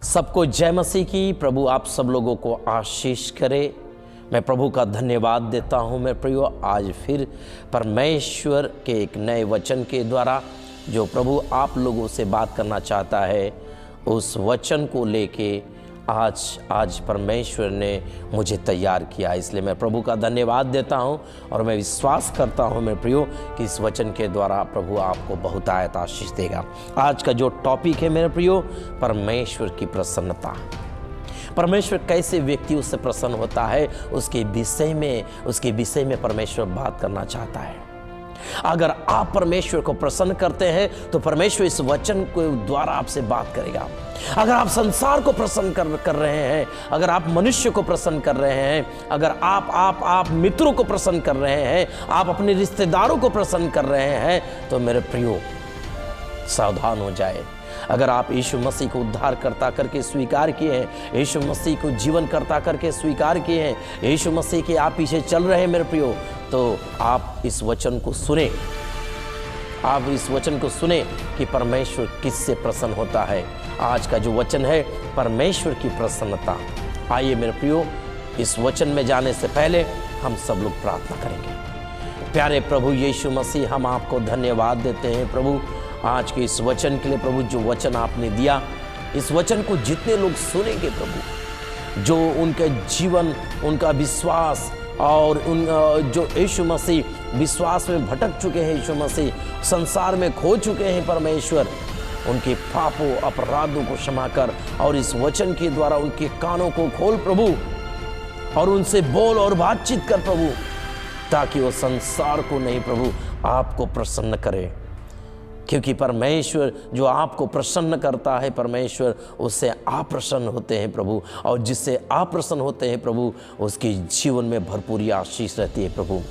सबको जय मसीह की। प्रभु आप सब लोगों को आशीष करे। मैं प्रभु का धन्यवाद देता हूँ। मैं प्रियो आज फिर परमेश्वर के एक नए वचन के द्वारा जो प्रभु आप लोगों से बात करना चाहता है, उस वचन को लेके आज परमेश्वर ने मुझे तैयार किया। इसलिए मैं प्रभु का धन्यवाद देता हूं और मैं विश्वास करता हूं मेरे प्रियो कि इस वचन के द्वारा प्रभु आपको बहुतायत आशीष देगा। आज का जो टॉपिक है मेरे प्रियो, परमेश्वर की प्रसन्नता। परमेश्वर कैसे व्यक्तियों से प्रसन्न होता है उसके विषय में परमेश्वर बात करना चाहता है। अगर आप परमेश्वर को प्रसन्न करते हैं तो परमेश्वर इस वचन के द्वारा आपसे बात करेगा। अगर आप संसार को प्रसन्न कर रहे हैं, अगर आप मनुष्य को प्रसन्न कर रहे हैं, अगर आप मित्रों को प्रसन्न कर रहे हैं, आप अपने रिश्तेदारों को प्रसन्न कर रहे हैं, तो मेरे प्रियो सावधान हो जाए। अगर आप यीशु मसीह को उद्धारकर्ता करके स्वीकार किए हैं, यीशु मसीह को जीवनकर्ता करके स्वीकार किए हैं, यीशु मसीह के आप पीछे चल रहे हैं मेरे प्रियो, तो आप इस वचन को सुने। आप इस वचन को सुने कि परमेश्वर किससे प्रसन्न होता है। आज का जो वचन है परमेश्वर की प्रसन्नता। आइए मेरे प्रियो, इस वचन में जाने से पहले हम सब लोग प्रार्थना करेंगे। प्यारे प्रभु यीशु मसीह, हम आपको धन्यवाद देते हैं प्रभु आज के इस वचन के लिए। प्रभु जो वचन आपने दिया, इस वचन को जितने लोग सुनेंगे प्रभु, जो उनका जीवन, उनका विश्वास और जो यीशु मसीह विश्वास में भटक चुके हैं, यीशु मसीह संसार में खो चुके हैं, परमेश्वर उनके पापों अपराधों को क्षमा कर और इस वचन के द्वारा उनके कानों को खोल प्रभु, और उनसे बोल और बातचीत कर प्रभु, ताकि वो संसार को नहीं प्रभु आपको प्रसन्न करे। क्योंकि परमेश्वर जो आपको प्रसन्न करता है, परमेश्वर उससे आप प्रसन्न होते हैं प्रभु, और जिससे आप प्रसन्न होते हैं प्रभु उसके जीवन में भरपूरी आशीष रहती है प्रभु।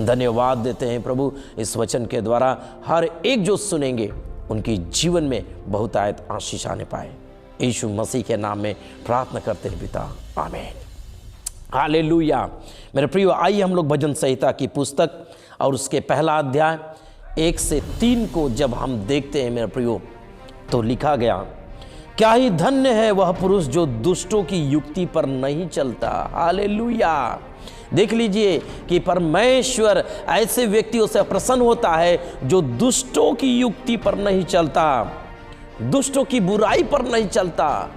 धन्यवाद देते हैं प्रभु इस वचन के द्वारा हर एक जो सुनेंगे उनके जीवन में बहुतायत आशीष आने पाए। यीशु मसीह के नाम में प्रार्थना करते हैं पिता, आमीन। हालेलुया। मेरे प्रियो, आइए हम लोग भजन संहिता की पुस्तक और उसके पहला अध्याय 1 से 3 को जब हम देखते हैं मेरे प्रियो, तो लिखा गया, क्या ही धन्य है वह पुरुष जो दुष्टों की युक्ति पर नहीं चलता। हालेलुया। देख लीजिए कि परमेश्वर ऐसे व्यक्तियों से प्रसन्न होता है जो दुष्टों की युक्ति पर नहीं चलता, दुष्टों की बुराई पर नहीं चलता।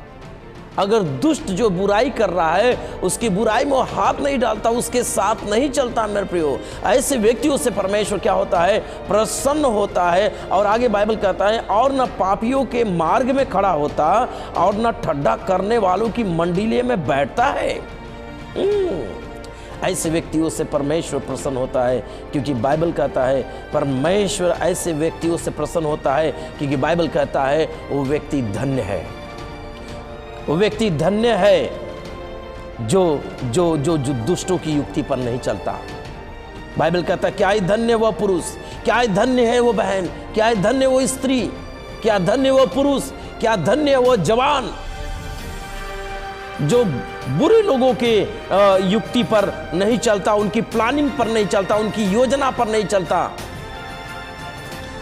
अगर दुष्ट जो बुराई कर रहा है उसकी बुराई में वो हाथ नहीं डालता, उसके साथ नहीं चलता मेरे प्रियो, ऐसे व्यक्तियों से परमेश्वर क्या होता है, प्रसन्न होता है। और आगे बाइबल कहता है, और न पापियों के मार्ग में खड़ा होता और न ठड्डा करने वालों की मंडली में बैठता है। ऐसे व्यक्तियों से परमेश्वर प्रसन्न होता है, क्योंकि बाइबल कहता है परमेश्वर ऐसे व्यक्तियों से प्रसन्न होता है, क्योंकि बाइबल कहता है वो व्यक्ति धन्य है। वो व्यक्ति धन्य है जो दुष्टों की युक्ति पर नहीं चलता। बाइबल कहता है क्या ही धन्य वो पुरुष, क्या ही धन्य है वो बहन, क्या ही धन्य वो स्त्री, क्या धन्य वो पुरुष, क्या धन्य वो जवान जो बुरे लोगों के युक्ति पर नहीं चलता, उनकी प्लानिंग पर नहीं चलता, उनकी योजना पर नहीं चलता।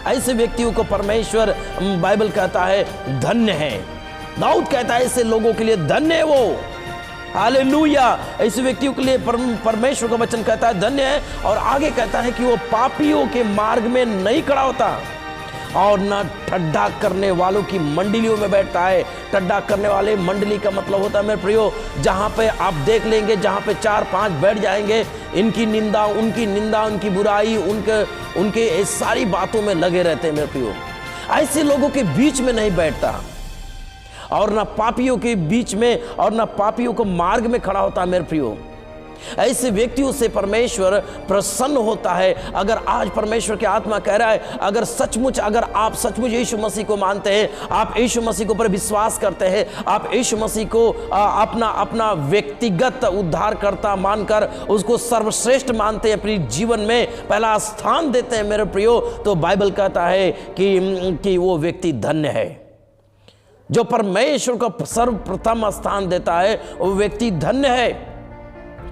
ऐसे व्यक्तियों को परमेश्वर बाइबल कहता है धन्य है। दाऊद कहता है ऐसे लोगों के लिए धन्य है वो। हालेलुया। ऐसे व्यक्तियों के लिए परमेश्वर का वचन कहता है धन्य है। और आगे कहता है कि वो पापियों के मार्ग में नहीं खड़ा होता और न ठड्डा करने वालों की मंडलियों में बैठता है। ठड्डा करने वाले मंडली का मतलब होता है मेरे प्रियो, जहां पे आप देख लेंगे, जहां पे 4-5 बैठ जाएंगे, इनकी निंदा, उनकी बुराई, उनके सारी बातों में लगे रहते हैं मेरे प्रियो। ऐसे लोगों के बीच में नहीं बैठता और ना पापियों के बीच में और ना पापियों को मार्ग में खड़ा होता है मेरे प्रियो। ऐसे व्यक्तियों से परमेश्वर प्रसन्न होता है। अगर आज परमेश्वर की आत्मा कह रहा है, अगर आप सचमुच यीशु मसीह को मानते हैं, आप यीशु मसीह को पर विश्वास करते हैं, आप यीशु मसीह को अपना व्यक्तिगत उद्धारकर्ता मानकर उसको सर्वश्रेष्ठ मानते हैं, अपने जीवन में पहला स्थान देते हैं मेरे प्रियो, तो बाइबल कहता है कि वो व्यक्ति धन्य है। जो परमेश्वर को सर्वप्रथम स्थान देता है वो व्यक्ति धन्य है।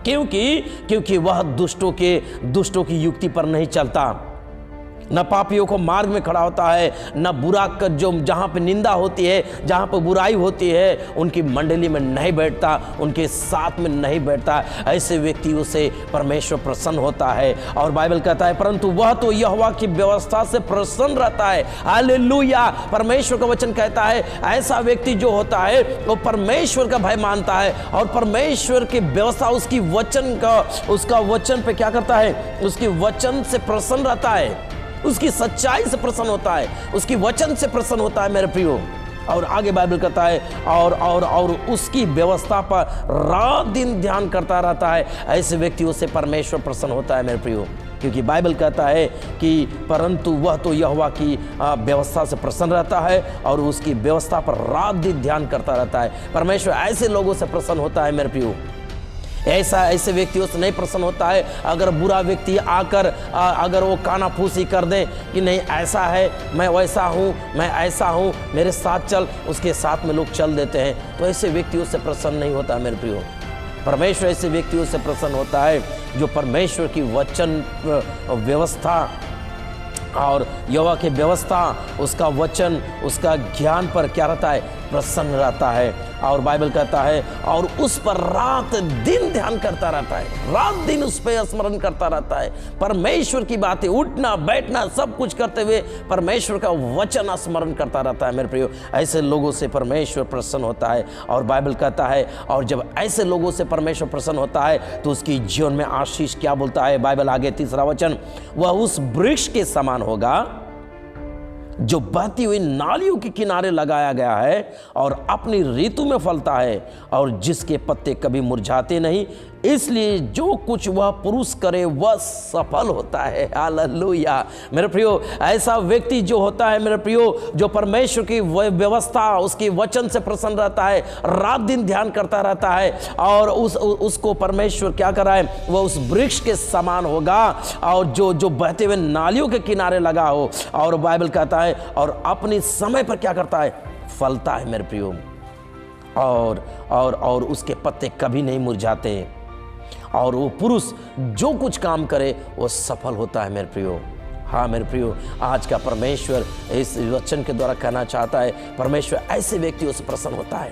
क्योंकि वह दुष्टों की युक्ति पर नहीं चलता। न पापियों को मार्ग में खड़ा होता है, न बुरा कर जो जहाँ पे निंदा होती है, जहाँ पे बुराई होती है, उनकी मंडली में नहीं बैठता, उनके साथ में नहीं बैठता। ऐसे व्यक्तियों से परमेश्वर प्रसन्न होता है। और बाइबल कहता है परंतु वह तो यहोवा की व्यवस्था से प्रसन्न रहता है। हालेलुया। परमेश्वर का वचन कहता है ऐसा व्यक्ति जो होता है वो परमेश्वर का भय मानता है और परमेश्वर की व्यवस्था, उसकी वचन का, उसका वचन पे क्या करता है, उसकी वचन से प्रसन्न रहता है, उसकी सच्चाई से प्रसन्न होता है, उसकी वचन से प्रसन्न होता है मेरे प्रियो। और आगे बाइबल कहता है और उसकी व्यवस्था पर रात दिन ध्यान करता रहता है। ऐसे व्यक्तियों से परमेश्वर प्रसन्न होता है मेरे प्रियो, क्योंकि बाइबल कहता है कि परंतु वह तो यहोवा की व्यवस्था से प्रसन्न रहता है और उसकी व्यवस्था पर रात दिन ध्यान करता रहता है। परमेश्वर ऐसे लोगों से प्रसन्न होता है मेरे प्रियो। ऐसे व्यक्तियों से नहीं प्रसन्न होता है। अगर बुरा व्यक्ति आकर अगर वो कानाफूसी कर दे कि नहीं ऐसा है, मैं वैसा हूँ, मैं ऐसा हूँ, मेरे साथ चल, उसके साथ में लोग चल देते हैं, तो ऐसे व्यक्तियों से प्रसन्न नहीं होता मेरे प्रियो। परमेश्वर ऐसे व्यक्तियों से प्रसन्न होता है जो परमेश्वर की वचन व्यवस्था और यहोवा की व्यवस्था, उसका वचन, उसका ज्ञान पर क्या रहता है, प्रसन्न रहता है। और बाइबल कहता है और उस पर रात दिन ध्यान करता रहता है, रात दिन उस पर स्मरण करता रहता है। परमेश्वर की बातें, उठना बैठना सब कुछ करते हुए परमेश्वर का वचन स्मरण करता रहता है मेरे प्रियो। ऐसे लोगों से परमेश्वर प्रसन्न होता है। और बाइबल कहता है और जब ऐसे लोगों से परमेश्वर प्रसन्न होता है तो उसकी जीवन में आशीष क्या बोलता है बाइबल आगे, तीसरा वचन, वह उस वृक्ष के समान होगा जो बहती हुई नालियों के किनारे लगाया गया है और अपनी ऋतु में फलता है और जिसके पत्ते कभी मुरझाते नहीं, इसलिए जो कुछ वह पुरुष करे वह सफल होता है। हालेलुया। मेरे प्रियो, ऐसा व्यक्ति जो होता है मेरे प्रियो, जो परमेश्वर की व्यवस्था, उसके वचन से प्रसन्न रहता है, रात दिन ध्यान करता रहता है और उसको परमेश्वर क्या कराए, वह उस वृक्ष के समान होगा और जो बहते हुए नालियों के किनारे लगा हो। और बाइबल कहता है और अपने समय पर क्या करता है, फलता है मेरे प्रियो, और उसके पत्ते कभी नहीं मुरझाते और वो पुरुष जो कुछ काम करे वो सफल होता है मेरे प्रियो। हाँ मेरे प्रियो, आज का परमेश्वर इस वचन के द्वारा कहना चाहता है, परमेश्वर ऐसे व्यक्तियों से प्रसन्न होता है।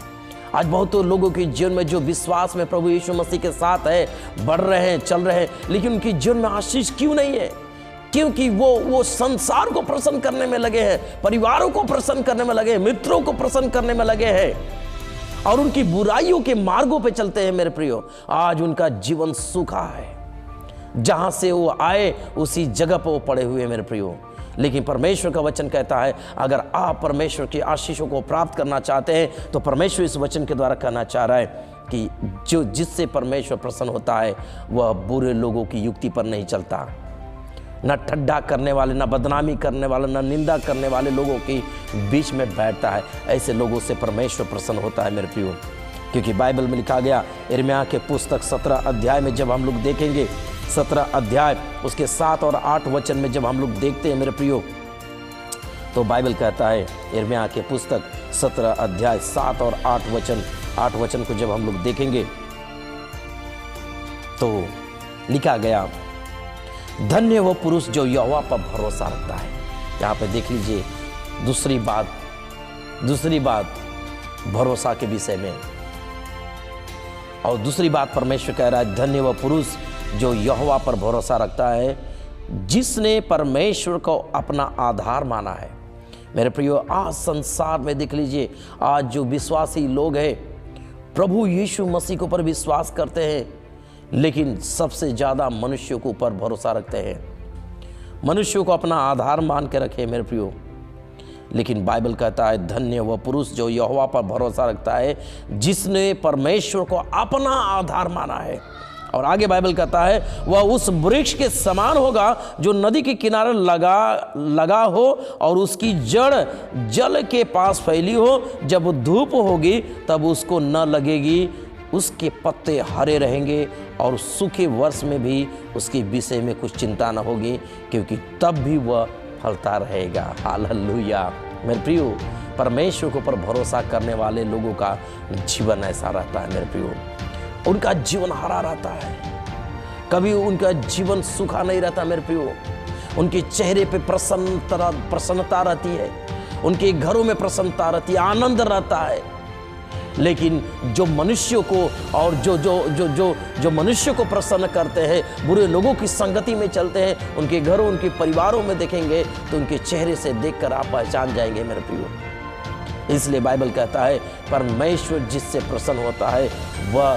आज बहुत लोगों के जीवन में जो विश्वास में प्रभु यीशु मसीह के साथ है, बढ़ रहे हैं, चल रहे हैं, लेकिन उनकी जीवन में आशीष क्यों नहीं है? क्योंकि वो संसार को प्रसन्न करने में लगे हैं, परिवारों को प्रसन्न करने में लगे हैं, मित्रों को प्रसन्न करने में लगे हैं और उनकी बुराइयों के मार्गों पे चलते हैं मेरे प्रियो। आज उनका जीवन सूखा है, जहां से वो आए उसी जगह पर वो पड़े हुए हैं मेरे प्रियो। लेकिन परमेश्वर का वचन कहता है अगर आप परमेश्वर की आशीषों को प्राप्त करना चाहते हैं तो परमेश्वर इस वचन के द्वारा कहना चाह रहा है कि जो जिससे परमेश्वर प्रसन्न होता है वह बुरे लोगों की युक्ति पर नहीं चलता, न ठड्डा करने वाले, न बदनामी करने वाले, न निंदा करने वाले लोगों के बीच में बैठता है। ऐसे लोगों से परमेश्वर प्रसन्न होता है मेरे प्रियो, क्योंकि बाइबल में लिखा गया यिर्मयाह के पुस्तक 17 अध्याय में जब हम लोग देखेंगे, 17 अध्याय उसके 7 और 8 वचन में जब हम लोग देखते हैं मेरे प्रियो, तो बाइबल कहता है यिर्मयाह के पुस्तक 17 अध्याय 7 और 8 वचन को जब हम लोग देखेंगे तो लिखा गया, धन्य वो पुरुष जो यहोवा पर भरोसा रखता है। यहाँ पे देख लीजिए दूसरी बात भरोसा के विषय में, और दूसरी बात परमेश्वर कह रहा है धन्य वो पुरुष जो यहोवा पर भरोसा रखता है, जिसने परमेश्वर को अपना आधार माना है। मेरे प्रियो, आज संसार में देख लीजिए, आज जो विश्वासी लोग हैं प्रभु यीशु मसीह के ऊपर विश्वास करते हैं, लेकिन सबसे ज़्यादा मनुष्यों के ऊपर भरोसा रखते हैं, मनुष्यों को अपना आधार मान के रखे मेरे प्रियो। लेकिन बाइबल कहता है धन्य वह पुरुष जो यहोवा पर भरोसा रखता है, जिसने परमेश्वर को अपना आधार माना है। और आगे बाइबल कहता है वह उस वृक्ष के समान होगा जो नदी के किनारे लगा हो और उसकी जड़ जल के पास फैली हो। जब धूप होगी तब उसको न लगेगी, उसके पत्ते हरे रहेंगे और सूखे वर्ष में भी उसके विषय में कुछ चिंता न होगी, क्योंकि तब भी वह फलता रहेगा। हालेलुया। मेरे प्रियो, परमेश्वर के ऊपर भरोसा करने वाले लोगों का जीवन ऐसा रहता है मेरे प्रियो, उनका जीवन हरा रहता है, कभी उनका जीवन सूखा नहीं रहता मेरे प्रियो। उनके चेहरे पे प्रसन्नता रहती है, उनके घरों में प्रसन्नता रहती है, आनंद रहता है। लेकिन जो मनुष्यों को और जो मनुष्य को प्रसन्न करते हैं, बुरे लोगों की संगति में चलते हैं, उनके घरों, उनके परिवारों में देखेंगे तो उनके चेहरे से देखकर आप पहचान जाएंगे मेरे प्रियो। इसलिए बाइबल कहता है परमेश्वर जिससे प्रसन्न होता है वह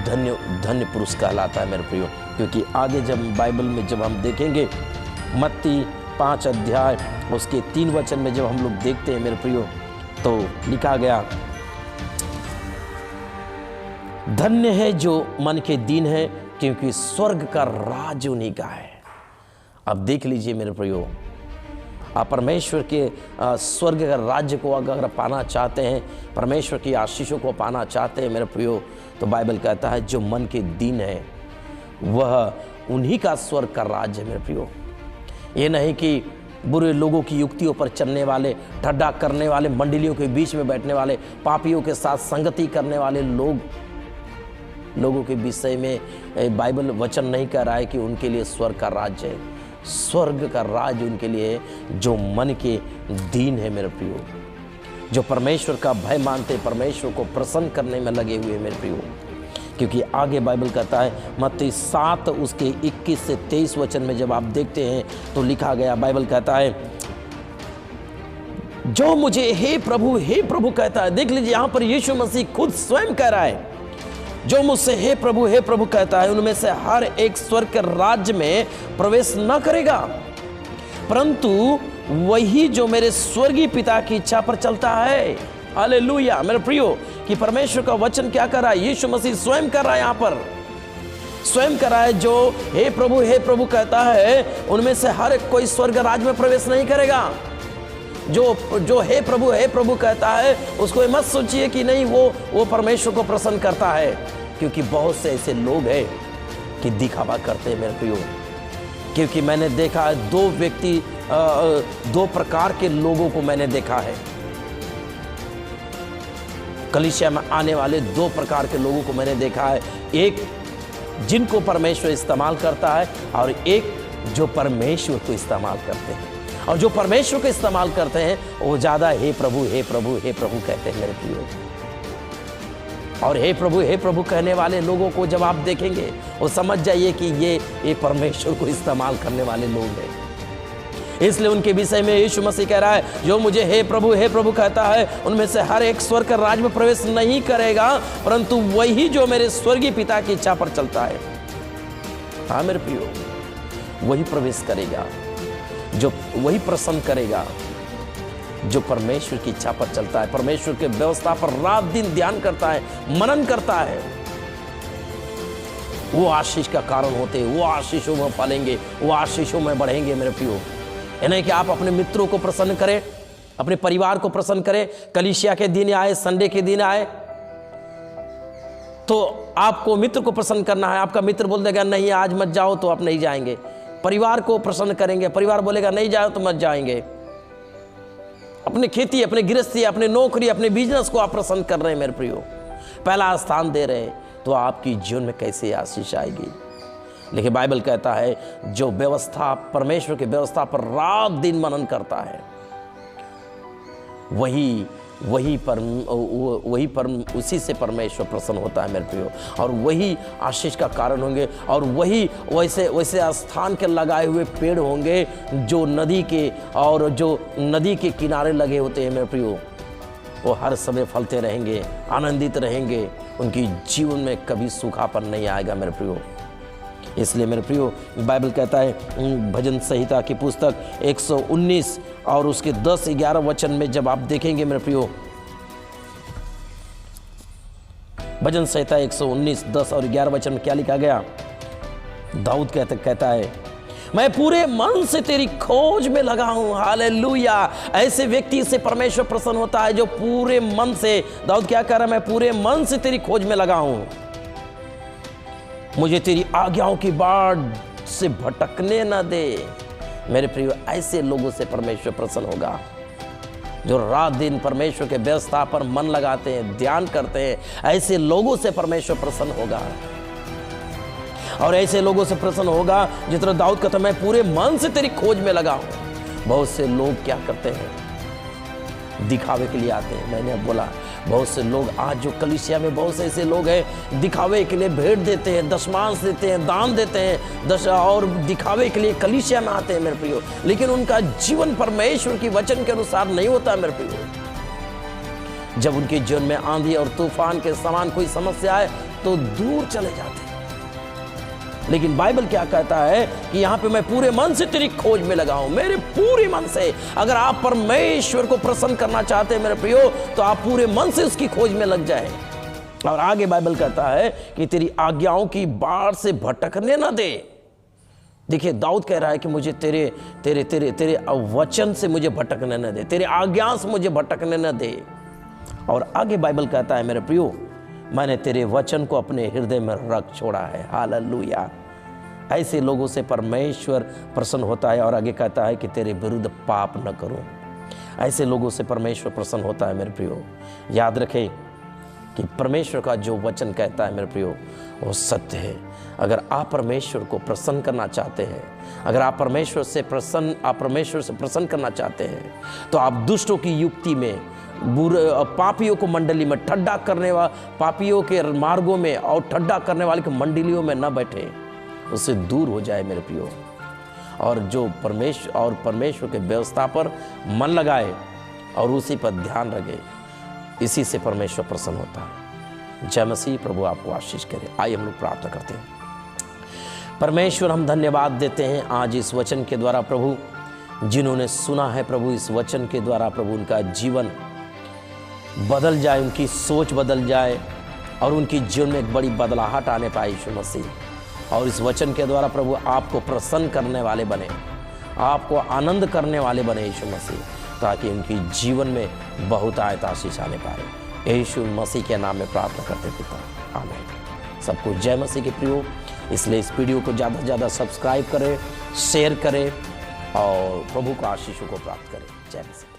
धन्य पुरुष कहलाता है मेरे प्रियो। क्योंकि आगे जब बाइबल में जब हम देखेंगे मत्ती 5 अध्याय उसके 3 वचन में जब हम लोग देखते हैं मेरे प्रियो, तो लिखा गया, धन्य है जो मन के दीन है क्योंकि स्वर्ग का राज उन्हीं का है। अब देख लीजिए मेरे प्रियो, आप परमेश्वर के स्वर्ग का राज्य को अगर पाना चाहते हैं, परमेश्वर की आशीषों को पाना चाहते हैं मेरे प्रियो, तो बाइबल कहता है जो मन के दीन है वह उन्हीं का स्वर्ग का राज्य है मेरे प्रियो। ये नहीं कि बुरे लोगों की युक्तियों पर चलने वाले, ठड्डा करने वाले, मंडलियों के बीच में बैठने वाले, पापियों के साथ संगति करने वाले लोगों के विषय में बाइबल वचन नहीं कह रहा है कि उनके लिए स्वर्ग का राज्य है। स्वर्ग का राज्य उनके लिए जो मन के दीन है मेरे प्रियो, जो परमेश्वर का भय मानते, परमेश्वर को प्रसन्न करने में लगे हुए मेरे प्रियो। क्योंकि आगे बाइबल कहता है मत्ती 7 उसके 21 से 23 वचन में जब आप देखते हैं तो लिखा गया, बाइबल कहता है जो मुझे हे प्रभु कहता है। देख लीजिए यहाँ पर यीशु मसीह खुद स्वयं कह रहा है, जो मुझसे हे प्रभु कहता है उनमें से हर एक स्वर्ग के राज्य में प्रवेश न करेगा, परंतु वही जो मेरे स्वर्गीय पिता की इच्छा पर चलता है। हालेलुया मेरे प्रियो, कि परमेश्वर का वचन क्या कर रहा है, यीशु मसीह स्वयं कर रहा है, यहाँ पर स्वयं कर रहा है। जो हे प्रभु कहता है उनमें से हर कोई स्वर्ग राज्य में प्रवेश नहीं करेगा। जो हे प्रभु कहता है उसको मत सोचिए कि नहीं वो परमेश्वर को प्रसन्न करता है, क्योंकि बहुत से ऐसे लोग हैं कि दिखावा करते हैं मेरे प्रियो। क्योंकि मैंने देखा है दो प्रकार के लोगों को मैंने देखा है, कलीसिया में आने वाले 2 प्रकार के लोगों को मैंने देखा है। एक जिनको परमेश्वर इस्तेमाल करता है और एक जो परमेश्वर को इस्तेमाल करते हैं। और जो परमेश्वर को इस्तेमाल करते हैं वो ज़्यादा हे प्रभु कहते हैं मेरे प्रियो। और हे प्रभु कहने वाले लोगों को जब आप देखेंगे वो समझ जाइए कि ये परमेश्वर को इस्तेमाल करने वाले लोग हैं। इसलिए उनके विषय में यीशु मसीह कह रहा है जो मुझे हे प्रभु कहता है उनमें से हर एक स्वर्ग के राज्य में प्रवेश नहीं करेगा, परंतु वही जो मेरे स्वर्गीय पिता की इच्छा पर चलता है। हाँ मेरे प्रियो, वही प्रवेश करेगा, जो वही प्रसन्न करेगा जो परमेश्वर की इच्छा पर चलता है, परमेश्वर के व्यवस्था पर रात दिन ध्यान करता है, मनन करता है। वो आशीष का कारण होते हैं, वो आशीषों में फलेंगे, वो आशीषों में बढ़ेंगे मेरे प्रियो। नहीं कि आप अपने मित्रों को प्रसन्न करें, अपने परिवार को प्रसन्न करें। कलीसिया के दिन आए, संडे के दिन आए तो आपको मित्र को प्रसन्न करना है। आपका मित्र बोल देगा नहीं आज मत जाओ तो आप नहीं जाएंगे। परिवार को प्रसन्न करेंगे, परिवार बोलेगा नहीं जाओ तो मत जाएंगे। अपने खेती, अपने गृहस्थी, अपने नौकरी, अपने बिजनेस को आप प्रसन्न कर रहे हैं मेरे प्रियो, पहला स्थान दे रहे हैं, तो आपकी जीवन में कैसे आशीष आएगी। लेकिन बाइबल कहता है जो व्यवस्था, परमेश्वर की व्यवस्था पर रात दिन मनन करता है वही पर उसी से परमेश्वर प्रसन्न होता है मेरे प्रियो। और वही आशीष का कारण होंगे, और वही वैसे स्थान के लगाए हुए पेड़ होंगे जो नदी के किनारे लगे होते हैं मेरे प्रियो। वो हर समय फलते रहेंगे, आनंदित रहेंगे, उनकी जीवन में कभी सूखापन नहीं आएगा मेरे प्रियो। इसलिए मेरे प्रियो बाइबल कहता है भजन संहिता की पुस्तक 119 और उसके 10-11 वचन में जब आप देखेंगे मेरे प्रियो, भजन संहिता 119 10 और 11 वचन में क्या लिखा गया, दाऊद कहता है मैं पूरे मन से तेरी खोज में लगा हूं। हालेलुया, ऐसे व्यक्ति से परमेश्वर प्रसन्न होता है जो पूरे मन से, दाऊद क्या कह रहा है, मैं पूरे मन से तेरी खोज में लगा हूं, मुझे तेरी आज्ञाओं की बाट से भटकने न दे। मेरे प्रियो, ऐसे लोगों से परमेश्वर प्रसन्न होगा जो रात दिन परमेश्वर के व्यवस्था पर मन लगाते हैं, ध्यान करते हैं। ऐसे लोगों से परमेश्वर प्रसन्न होगा। और ऐसे लोगों से प्रसन्न होगा जिस तरह दाऊद कहता मैं पूरे मन से तेरी खोज में लगा हूं। बहुत से लोग क्या करते हैं, दिखावे के लिए आते हैं। मैंने अब बोला बहुत से लोग आज जो कलीसिया में बहुत से ऐसे लोग हैं, दिखावे के लिए भेंट देते हैं, दशमांश देते हैं, दान देते हैं, और दिखावे के लिए कलीसिया में आते हैं मेरे प्रियो, लेकिन उनका जीवन परमेश्वर की वचन के अनुसार नहीं होता मेरे प्रियो। जब उनके जीवन में आंधी और तूफान के समान कोई समस्या आए तो दूर चले जाते हैं। लेकिन बाइबल क्या कहता है कि यहाँ पे मैं पूरे मन से तेरी खोज में लगा हूं, मेरे पूरे मन से। अगर आप परमेश्वर को प्रसन्न करना चाहते हैं मेरे प्रियो, तो आप पूरे मन से उसकी खोज में लग जाएं। और आगे बाइबल कहता है कि तेरी आज्ञाओं की बाढ़ से भटकने ना दे। देखिए दाऊद कह रहा है कि मुझे तेरे तेरे तेरे तेरे वचन से मुझे भटकने न दे, तेरे आज्ञा से मुझे भटकने न दे। और आगे बाइबल कहता है मेरे प्रियो, मैंने तेरे वचन को अपने हृदय में रख छोड़ा है। हालेलुया। ऐसे लोगों से परमेश्वर प्रसन्न होता है। और आगे कहता है कि तेरे विरुद्ध पाप न करूं। ऐसे लोगों से परमेश्वर प्रसन्न होता है मेरे प्रियो। याद रखें कि परमेश्वर का जो वचन कहता है मेरे प्रियो वो सत्य है। अगर आप परमेश्वर को प्रसन्न करना चाहते हैं, अगर आप परमेश्वर से प्रसन्न करना चाहते हैं, तो आप दुष्टों की युक्ति में, बुरे पापियों को मंडली में, ठड्डा करने वाले पापियों के मार्गों में और ठड्डा करने वाले की मंडलियों में न बैठे, उससे दूर हो जाए मेरे प्रियो। और जो परमेश्वर के व्यवस्था पर मन लगाए और उसी पर ध्यान रखे, इसी से परमेश्वर प्रसन्न होता है। जय मसीह। प्रभु आपको आशीष करे। आइए हम लोग प्रार्थना करते हैं। परमेश्वर हम धन्यवाद देते हैं आज इस वचन के द्वारा प्रभु, जिन्होंने सुना है प्रभु, इस वचन के द्वारा प्रभु उनका जीवन बदल जाए, उनकी सोच बदल जाए और उनकी जीवन में एक बड़ी बदलाहट आने पाए यीशु मसीह। और इस वचन के द्वारा प्रभु आपको प्रसन्न करने वाले बने, आपको आनंद करने वाले बने यीशु मसीह, ताकि उनकी जीवन में बहुत आयत आशीष आने पाए। यीशु मसीह के नाम में प्रार्थना करते पिता, आमीन। सबको जय मसीह के प्रियो। इसलिए इस वीडियो को ज़्यादा से ज़्यादा सब्सक्राइब करें, शेयर करें और प्रभु को आशीषों को प्राप्त करें। जय मसीह।